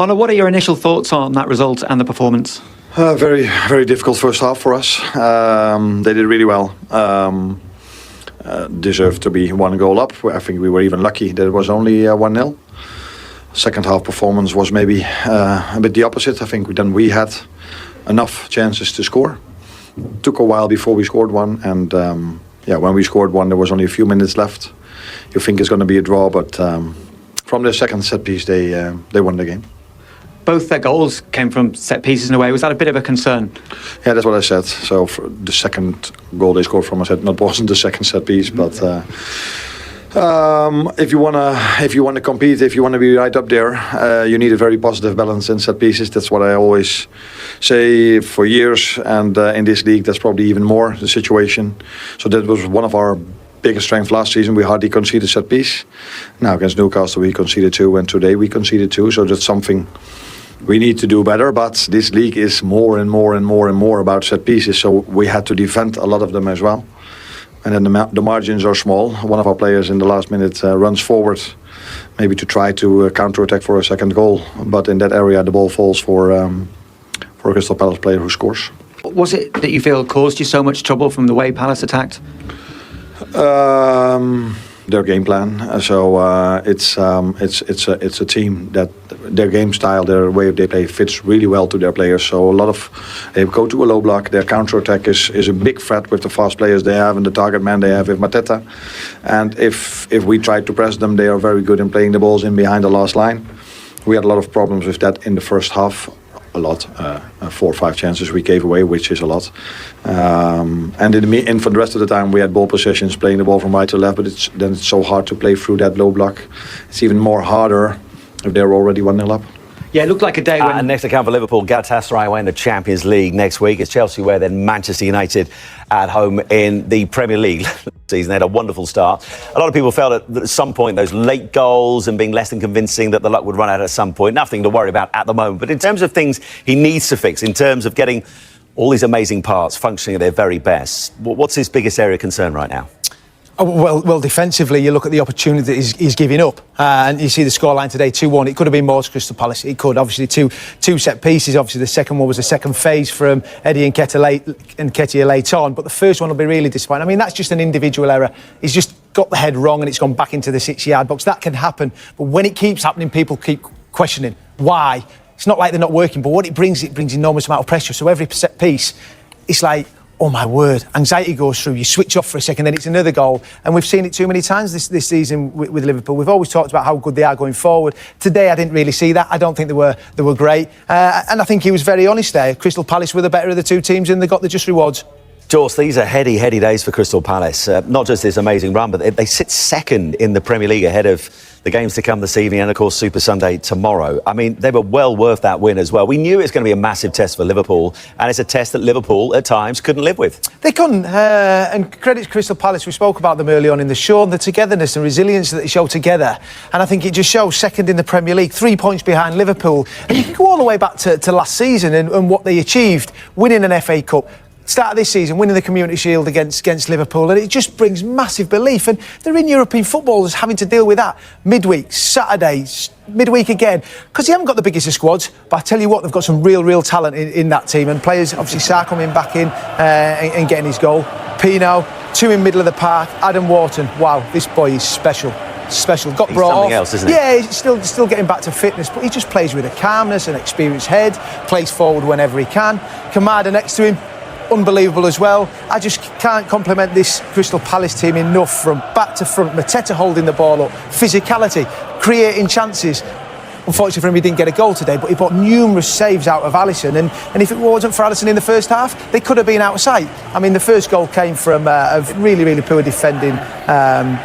Arne, what are your initial thoughts on that result and the performance? Very, very difficult first half for us. They did really well. Deserved to be 1 goal up. I think we were even lucky that it was only 1-0. Second half performance was maybe a bit the opposite. I think we had enough chances to score. Took a while before we scored one, and when we scored one, there was only a few minutes left. You think it's going to be a draw, but from the second set piece, they won the game. Both their goals came from set pieces in a way. Was that a bit of a concern? Yeah, that's what I said. So for the second goal they scored from, I said, wasn't the second set piece, but if you wanna compete, if you wanna be right up there, you need a very positive balance in set pieces. That's what I always say for years, and in this league, that's probably even more the situation. So that was one of our biggest strength last season. We hardly conceded set piece. Now against Newcastle we conceded 2, and today we conceded 2. So that's something we need to do better. But this league is more and more about set pieces. So we had to defend a lot of them as well. And then the margins are small. One of our players in the last minute runs forward, maybe to try to counter-attack for a second goal. But in that area, the ball falls for a Crystal Palace player who scores. Was it that you feel caused you so much trouble from the way Palace attacked? Their game plan. So it's a team that their game style, their way they play fits really well to their players. So a lot of they go to a low block. Their counter attack is a big threat with the fast players they have and the target man they have with Mateta. And if we try to press them, they are very good in playing the balls in behind the last line. We had a lot of problems with that in the first half. A lot, 4 or 5 chances we gave away, which is a lot. And for the rest of the time, we had ball possessions, playing the ball from right to left. But it's so hard to play through that low block. It's even more harder if they're already 1-0 up. Yeah, it looked like a day when... And next to come for Liverpool, Galatasaray away in the Champions League next week. It's Chelsea away, then Manchester United at home in the Premier League season. They had a wonderful start. A lot of people felt that at some point those late goals and being less than convincing that the luck would run out at some point. Nothing to worry about at the moment. But in terms of things he needs to fix, in terms of getting all these amazing parts functioning at their very best, what's his biggest area of concern right now? Well, defensively, you look at the opportunity that he's giving up, and you see the scoreline today, 2-1. It could have been more to Crystal Palace. It could, obviously, two set pieces. Obviously, the second one was a second phase from Eddie and Nketiah late on, but the first one will be really disappointing. I mean, that's just an individual error. He's just got the head wrong and it's gone back into the 6-yard box. That can happen, but when it keeps happening, people keep questioning why. It's not like they're not working, but what it brings enormous amount of pressure. So every set piece, it's like, oh my word, anxiety goes through, you switch off for a second, then it's another goal. And we've seen it too many times this season with Liverpool. We've always talked about how good they are going forward. Today I didn't really see that. I don't think they were great. And I think he was very honest there. Crystal Palace were the better of the two teams and they got the just rewards. Jorse, these are heady days for Crystal Palace. Not just this amazing run, but they sit second in the Premier League ahead of the games to come this evening and, of course, Super Sunday tomorrow. I mean, they were well worth that win as well. We knew it was going to be a massive test for Liverpool, and it's a test that Liverpool, at times, couldn't live with. They couldn't, and credit to Crystal Palace. We spoke about them early on in the show, and the togetherness and resilience that they show together. And I think it just shows second in the Premier League, 3 points behind Liverpool. And you can go all the way back to last season and what they achieved, winning an FA Cup. Start of this season, winning the Community Shield against Liverpool, and it just brings massive belief. And they're in European football, just having to deal with that midweek, Saturdays, midweek again, because they haven't got the biggest of squads. But I tell you what, they've got some real talent in that team, and players, obviously Sarr coming back in and getting his goal. Pino, 2 in middle of the park. Adam Wharton, wow, this boy is special. Got He's brought something off. Else, isn't he? Yeah, he's still getting back to fitness, but he just plays with a calmness and experienced head, plays forward whenever he can. Kamada next to him, unbelievable as well. I just can't compliment this Crystal Palace team enough from back to front. Mateta holding the ball up, physicality, creating chances. Unfortunately for him, he didn't get a goal today, but he brought numerous saves out of Alisson. And if it wasn't for Alisson in the first half, they could have been out of sight. I mean, the first goal came from a really poor defending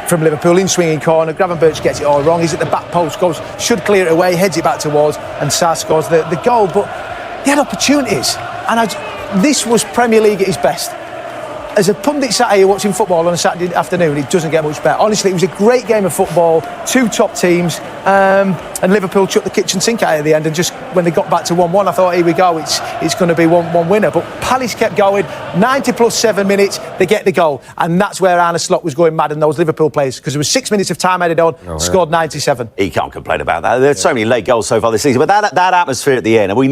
from Liverpool in swinging corner. Gravenberch gets it all wrong. He's at the back post, should clear it away, heads it back towards, and Sarr scores the goal. But they had opportunities, and this was Premier League at its best. as a pundit sat here watching football on a Saturday afternoon, it doesn't get much better. Honestly, it was a great game of football, two top teams, and Liverpool chucked the kitchen sink out at the end, and just when they got back to 1-1, I thought, here we go, it's going to be one winner. But Palace kept going, 90 plus 7 minutes, they get the goal, and that's where Arne was going mad and those Liverpool players, because there was 6 minutes of time added on, scored 97. He can't complain about that. There's so many late goals so far this season, but that atmosphere at the end, and we